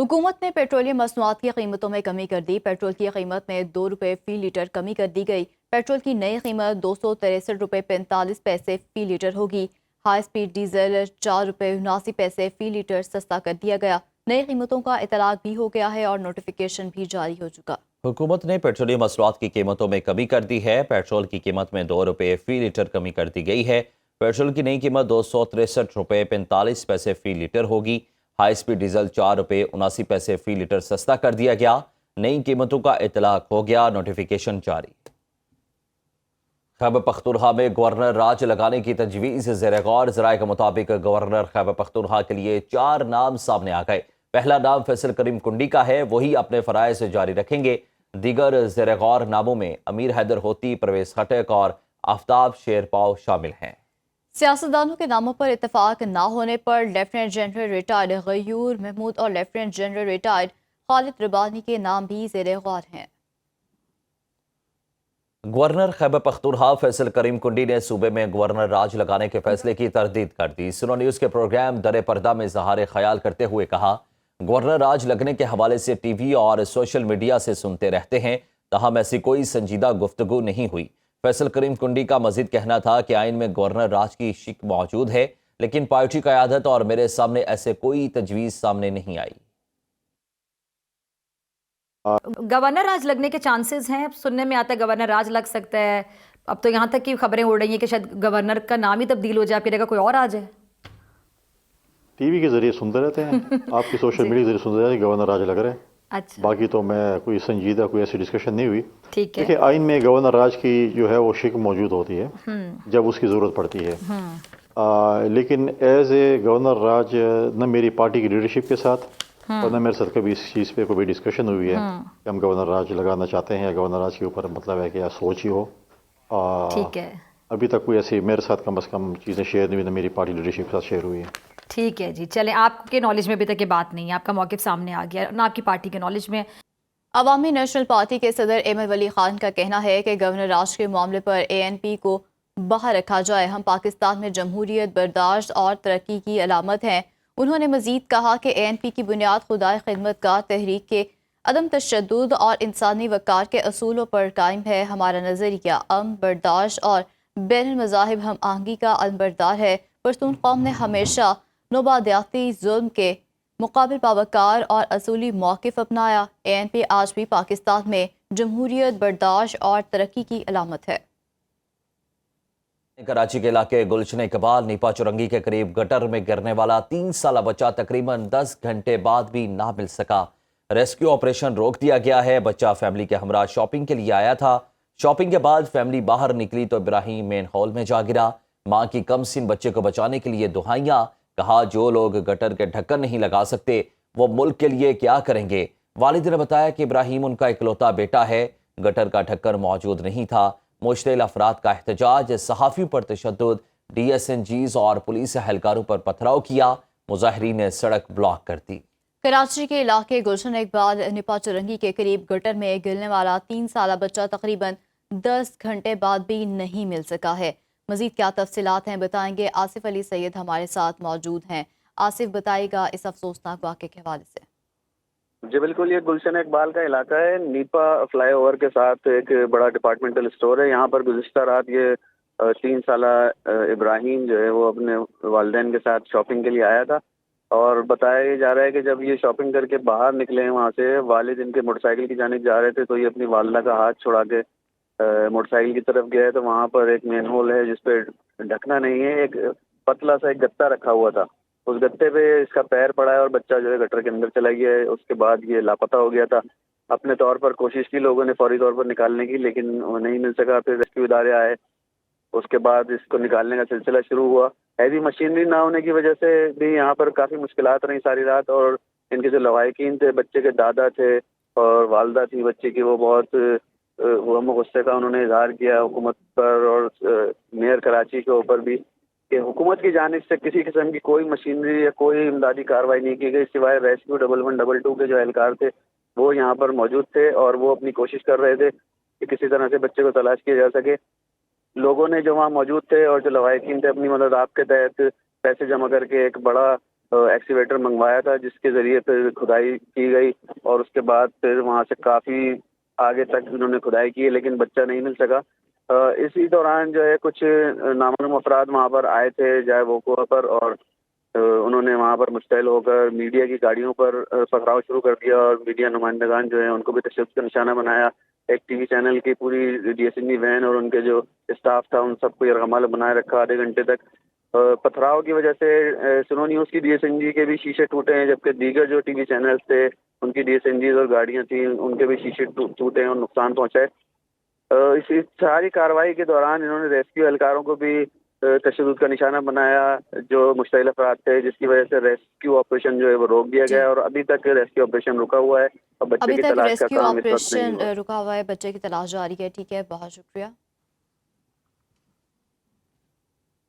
हुकूमत ने पेट्रोलियम मसनूआत की कीमतों में कमी कर दी। पेट्रोल की कीमत में 2 रुपये फ़ी लीटर कमी कर दी गई। पेट्रोल की नई कीमत 263 रुपये 45 पैसे फ़ी लीटर होगी। हाई स्पीड डीजल 4 रुपये 79 पैसे फ़ी लीटर सस्ता कर दिया गया। नई कीमतों का इतलाक भी हो गया है और नोटिफिकेशन भी जारी हो चुका। हुकूमत ने पेट्रोलियम मसनूआत की कीमतों में कमी कर दी है। पेट्रोल की कीमत में 2 रुपये फ़ी लीटर कमी कर दी गई है। पेट्रोल की नई कीमत 263 रुपये 45 पैसे फ़ी लीटर होगी। हाई स्पीड डीजल 4 रुपये 79 पैसे फ़ी लीटर सस्ता कर दिया गया। नई कीमतों का इतलाक हो गया, नोटिफिकेशन जारी। खैबर पख्तूनख्वा में गवर्नर राज लगाने की तजवीज़ ज़ेर गौर। ज़राए के मुताबिक गवर्नर खैबर पख्तूनख्वा के लिए 4 नाम सामने आ गए। पहला नाम फैसल करीम कुंडी का है, वही अपने फ़राइज़ जारी रखेंगे। दीगर ज़ेर गौर नामों में अमीर हैदर होती, परवेज़ खटक और आफ्ताब शेरपाव शामिल हैं। सियासतदानों के नामों पर इतफाक न होने पर lieutenant general retired Ghayur Mahmood और lieutenant general retired Khalid Rabbani के नाम भी ज़ेर गौर हैं। गवर्नर खैबर पख्तूनख्वा फैसल करीम कुंडी ने सूबे में गवर्नर राज लगाने के फैसले की तरदीद कर दी। सुनो न्यूज़ के प्रोग्राम दरे पर्दा में इज़हार ख्याल करते हुए कहा, गवर्नर राज लगने के हवाले से टीवी और सोशल मीडिया से सुनते रहते हैं, तहम ऐसी कोई संजीदा गुफ्तगू नहीं हुई। फैसल करीम कुंडी का मजीद कहना था कि आइन में गवर्नर राज की शिक मौजूद है, लेकिन पार्टी क़यादत और मेरे सामने ऐसे कोई तजवीज़ सामने नहीं आई। गवर्नर राज लगने के चांसेस हैं। सुनने में आता है गवर्नर राज लग सकता है। अब तो यहाँ तक की खबरें उड़ रही हैं कि शायद गवर्नर का नाम ही तब्दील हो जाए, फिर कोई और आ जाए। टीवी के जरिए सुनते रहते हैं, आपकी सोशल मीडिया के जरिए सुनते रहते हैं गवर्नर राज लग रहे हैं। अच्छा, बाकी तो मैं कोई संजीदा कोई ऐसी डिस्कशन नहीं हुई। ठीक है। देखिए, आइन में गवर्नर राज की जो है वो शिक मौजूद होती है जब उसकी ज़रूरत पड़ती है। लेकिन एज ए गवर्नर राज न मेरी पार्टी की लीडरशिप के साथ और न मेरे साथ कभी इस चीज़ पे कोई डिस्कशन हुई है कि हम गवर्नर राज लगाना चाहते हैं या गवर्नर राज के ऊपर मतलब है कि या सोच ही हो। ठीक है, अभी तक कोई ऐसी मेरे साथ कम से कम चीज़ें शेयर नहीं हुई, न मेरी पार्टी लीडरशिप के साथ शेयर हुई है। ठीक है जी, चलें, आपके नॉलेज में अभी तक ये बात नहीं है, आपका मौक़िफ़ सामने आ गया, ना आपकी पार्टी के नॉलेज में। अवामी नेशनल पार्टी के सदर अहमद वली खान का कहना है कि गवर्नर राज के मामले पर ANP को बाहर रखा जाए। हम पाकिस्तान में जमहूरियत, बर्दाश्त और तरक्की की अलामत हैं। उन्होंने मजीद कहा कि ANP की बुनियाद खुदाई खिदमत का तहरीक के अदम तशद्दुद और इंसानी वक़ार के असूलों पर कायम है। हमारा नज़रिया अमन, बर्दाश्त और बैनुल मज़ाहिब हम आहंगी का अलमबरदार है। पश्तून कौम ने हमेशा नोबादियाती जुल्म के मुकाबिल बावकार और असूली मौक़िफ़ अपनाया। ANP आज भी पाकिस्तान में जमहूरियत, बर्दाश्त और तरक्की की अलामत है। कराची के इलाके गुलशन इकबाल नीपा चुरंगी के करीब गटर में गिरने वाला 3 साला बच्चा तकरीबन 10 घंटे बाद भी ना मिल सका। रेस्क्यू ऑपरेशन रोक दिया गया है। बच्चा फैमिली के हमरा शॉपिंग के लिए आया था। शॉपिंग के बाद फैमिली बाहर निकली तो इब्राहिम मेन हॉल में जा गिरा। माँ की कमसिन बच्चे को बचाने के लिए दुहाइयाँ। कहा, जो लोग गटर के ढक्कन नहीं लगा सकते वो मुल्क के लिए क्या करेंगे। वालिद ने बताया कि इब्राहिम उनका इकलौता बेटा है। गटर का ढक्कन मौजूद नहीं था। मुश्तिल अफराद का एहतजाज, सहाफ़ियों पर तशद्दुद, DSNGs और पुलिस एहलकारों पर पथराव किया। मुजाहिरीन ने सड़क ब्लॉक कर दी। कराची के इलाके गुलशन इकबाल नीपा चुरंगी के करीब गटर में गिरने वाला 3 साला बच्चा तकरीबन 10 घंटे बाद भी नहीं मिल सका है। मजीद क्या तफसीलात हैं बताएंगे आसिफ अली सैयद हमारे साथ मौजूद हैं। आसिफ, बताइएगा इस अफसोसनाक वाक़े के हवाले से। जी बिल्कुल, ये गुलशन इकबाल का इलाका है। नीपा फ्लाईओवर के साथ एक बड़ा डिपार्टमेंटल स्टोर है। यहाँ पर गुज़िश्ता रात ये 3 साला इब्राहिम जो है वो अपने वालिदैन के साथ शॉपिंग के लिए आया था और बताया जा रहा है कि जब ये शॉपिंग करके बाहर निकले हैं वहाँ से, वालिद इनके मोटरसाइकिल की जानिब जा रहे थे तो ये अपनी वालिदा का हाथ छुड़ा के मोटरसाइकिल की तरफ गया है तो वहाँ पर एक मेन होल है जिसपे ढकना नहीं है, एक पतला सा एक गत्ता रखा हुआ था। उस गत्ते पे इसका पैर पड़ा है और बच्चा जो है गटर के अंदर चला गया है। उसके बाद ये लापता हो गया था। अपने तौर पर कोशिश की लोगों ने फौरी तौर पर निकालने की, लेकिन वो नहीं मिल सका। फिर रेस्क्यू इदारे आए, उसके बाद इसको निकालने का सिलसिला शुरू हुआ। हैवी मशीनरी ना होने की वजह से भी यहाँ पर काफ़ी मुश्किलात रही सारी रात। और इनके जो लवाहिकीन थे, बच्चे के दादा थे और वालदा थी बच्चे की, वो बहुत गुस्से का उन्होंने इजहार किया हुकूमत पर और मेयर कराची के ऊपर भी कि हुकूमत की जानिब से किसी किस्म की कोई मशीनरी या कोई इमदादी कार्रवाई नहीं की गई, सिवाय रेस्क्यू 1112 के जो एहलकार थे वो यहाँ पर मौजूद थे और वो अपनी कोशिश कर रहे थे कि किसी तरह से बच्चे को तलाश किया जा सके। लोगों ने जो वहाँ मौजूद थे और जो लवाहिकीन थे अपनी मदद आपके तहत पैसे जमा करके एक बड़ा ایکسیویٹر منگوایا تھا، جس کے ذریعے پھر کھدائی کی گئی اور اس کے بعد پھر وہاں سے کافی آگے تک انہوں نے کھدائی کی لیکن بچہ نہیں مل سکا۔ اسی دوران جو ہے کچھ نامعلوم افراد وہاں پر آئے تھے جائے وقوع پر، اور انہوں نے وہاں پر مشتعل ہو کر میڈیا کی گاڑیوں پر پتھراؤ شروع کر دیا اور میڈیا نمائندگان جو ہیں ان کو بھی تشدد کا نشانہ بنایا۔ ایک ٹی وی چینل کی پوری D S N G van اور ان کے جو اسٹاف تھا ان سب کو یرغمال بنائے رکھا آدھے گھنٹے تک۔ پتھراؤ کی وجہ سے سنو نیوز کی ڈی ایس این جی کے بھی شیشے ٹوٹے ہیں، جبکہ دیگر جو ٹی وی چینلز تھے ان کی ڈی ایس این جیز اور گاڑیاں تھیں ان کے بھی شیشے ٹوٹے ہیں اور نقصان پہنچا ہے۔ اسی ساری کارروائی کے دوران انہوں نے ریسکیو اہلکاروں کو بھی تشدد کا نشانہ بنایا جو مشتعل افراد تھے، جس کی وجہ سے ریسکیو آپریشن جو ہے وہ روک دیا گیا اور ابھی تک ریسکیو آپریشن رکا ہوا ہے اور بچے ابھی کی تک تلاش کا ریسکیو کام اس وقت نہیں آپریشن ہوا۔ رکا ہوا ہے، بچے کی تلاش جاری ہے۔ ٹھیک ہے، بہت شکریہ۔